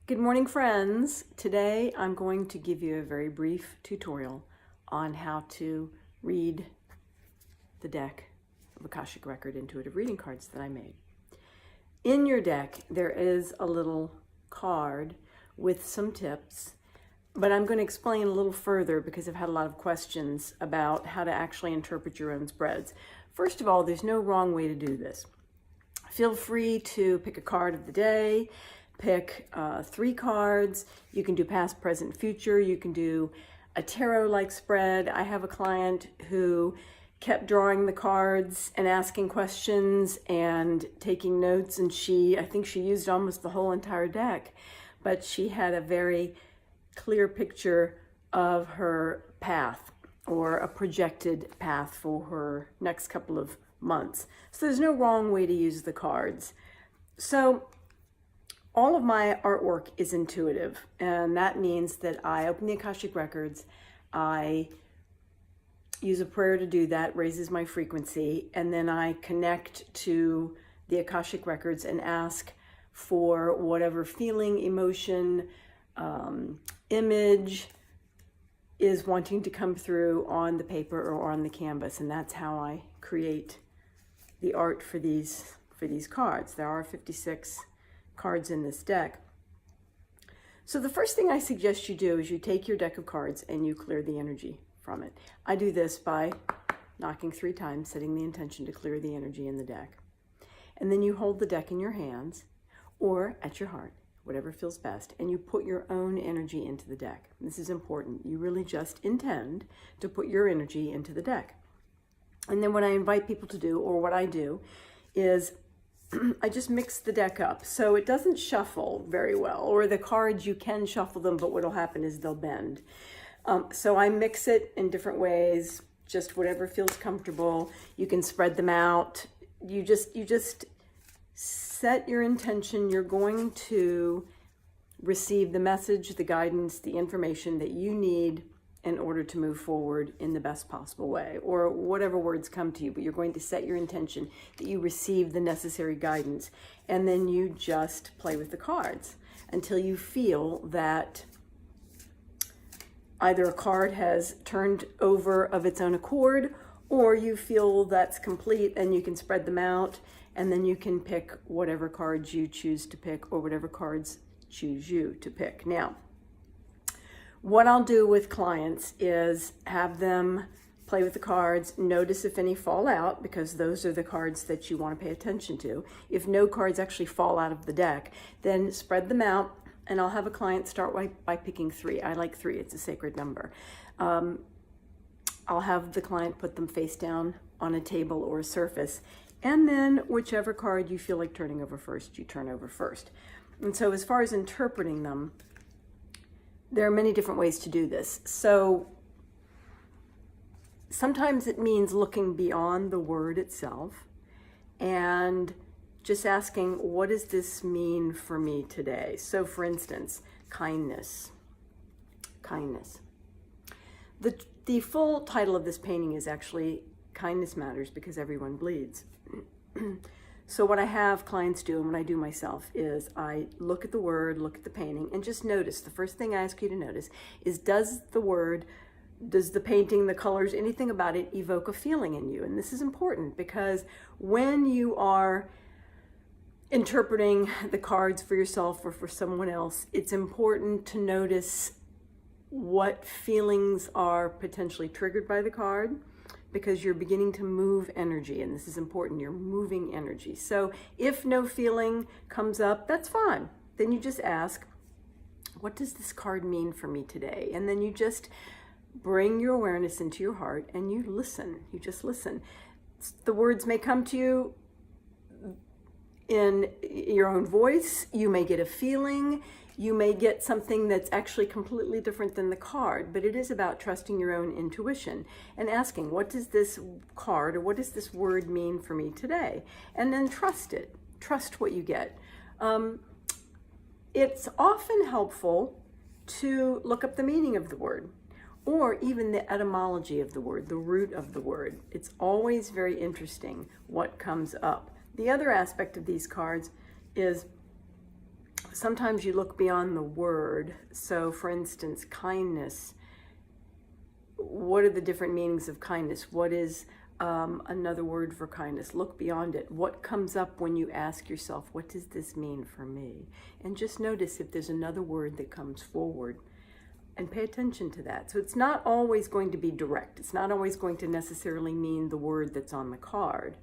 Good morning, friends. Today I'm going to give you a very brief tutorial on how to read the deck of Akashic Record Intuitive Reading cards that I made. In your deck, there is a little card with some tips, but I'm going to explain a little further because I've had a lot of questions about how to actually interpret your own spreads. First of all, there's no wrong way to do this. Feel free to pick a card of the day. Pick 3 cards. You can do past, present, future. You can do a tarot-like spread. I have a client who kept drawing the cards and asking questions and taking notes, and I think she used almost the whole entire deck, but she had a very clear picture of her path or a projected path for her next couple of months. So there's no wrong way to use the cards. So all of my artwork is intuitive, and that means that I open the Akashic Records, I use a prayer to do that, raises my frequency, and then I connect to the Akashic Records and ask for whatever feeling, emotion, image is wanting to come through on the paper or on the canvas, and that's how I create the art for these cards. There are 56 cards in this deck. So the first thing I suggest you do is you take your deck of cards and you clear the energy from it. I do this by knocking 3 times, setting the intention to clear the energy in the deck. And then you hold the deck in your hands or at your heart, whatever feels best, and you put your own energy into the deck. This is important. You really just intend to put your energy into the deck. And then what I invite people to do, or what I do, is I just mix the deck up so it doesn't shuffle very well, or the cards, you can shuffle them, but what'll happen is they'll bend. So I mix it in different ways, just whatever feels comfortable. You can spread them out. You just set your intention. You're going to receive the message, the guidance, the information that you need in order to move forward in the best possible way, or whatever words come to you, but you're going to set your intention that you receive the necessary guidance, and then you just play with the cards until you feel that either a card has turned over of its own accord, or you feel that's complete and you can spread them out, and then you can pick whatever cards you choose to pick, or whatever cards choose you to pick. Now, what I'll do with clients is have them play with the cards, notice if any fall out, because those are the cards that you want to pay attention to. If no cards actually fall out of the deck, then spread them out, and I'll have a client start by picking 3. I like 3, it's a sacred number. I'll have the client put them face down on a table or a surface, and then whichever card you feel like turning over first, you turn over first. And so as far as interpreting them, there are many different ways to do this. So sometimes it means looking beyond the word itself and just asking, what does this mean for me today? So for instance, kindness. Kindness. The full title of this painting is actually Kindness Matters Because Everyone Bleeds. So what I have clients do, and what I do myself, is I look at the word, look at the painting, and just notice. The first thing I ask you to notice is, does the painting, the colors, anything about it evoke a feeling in you? And this is important because when you are interpreting the cards for yourself or for someone else, it's important to notice what feelings are potentially triggered by the card, because you're beginning to move energy, and this is important. You're moving energy. So if no feeling comes up, that's fine. Then you just ask, what does this card mean for me today? And then you just bring your awareness into your heart and you listen. You just listen. The words may come to you in your own voice. You may get a feeling. You may get something that's actually completely different than the card, but it is about trusting your own intuition and asking, what does this card or what does this word mean for me today? And then trust it. Trust what you get. It's often helpful to look up the meaning of the word, or even the etymology of the word, the root of the word. It's always very interesting what comes up. The other aspect of these cards is sometimes you look beyond the word. So for instance, kindness. What are the different meanings of kindness? What is another word for kindness? Look beyond it. What comes up when you ask yourself, what does this mean for me? And just notice if there's another word that comes forward and pay attention to that. So it's not always going to be direct. It's not always going to necessarily mean the word that's on the card.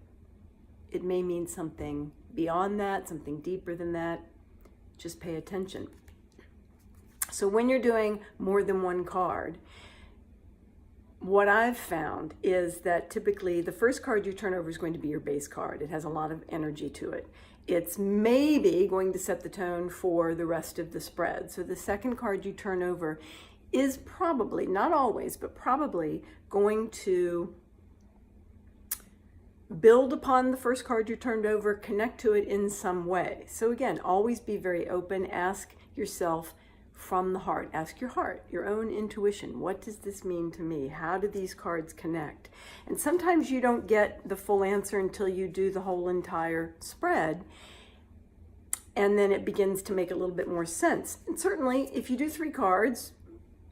It may mean something beyond that, something deeper than that. Just pay attention. So when you're doing more than one card, what I've found is that typically the first card you turn over is going to be your base card. It has a lot of energy to it. It's maybe going to set the tone for the rest of the spread. So the second card you turn over is probably, not always, but probably going to build upon the first card you turned over, connect to it in some way. So again, always be very open. Ask yourself from the heart. Ask your heart, your own intuition. What does this mean to me? How do these cards connect? And sometimes you don't get the full answer until you do the whole entire spread. And then it begins to make a little bit more sense. And certainly, if you do 3 cards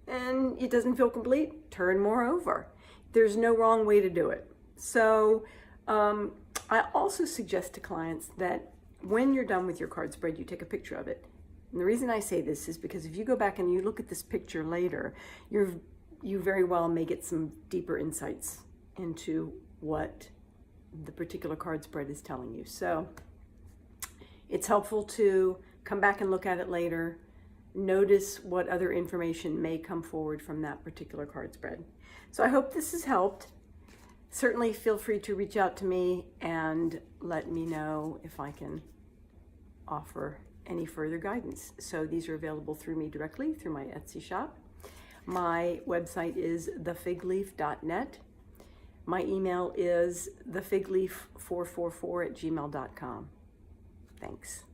and it doesn't feel complete, turn more over. There's no wrong way to do it. So I also suggest to clients that when you're done with your card spread, you take a picture of it. And the reason I say this is because if you go back and you look at this picture later, you very well may get some deeper insights into what the particular card spread is telling you. So it's helpful to come back and look at it later, notice what other information may come forward from that particular card spread. So I hope this has helped. Certainly feel free to reach out to me and let me know if I can offer any further guidance. So these are available through me directly through my Etsy shop. My website is thefigleaf.net. My email is thefigleaf444@gmail.com. Thanks.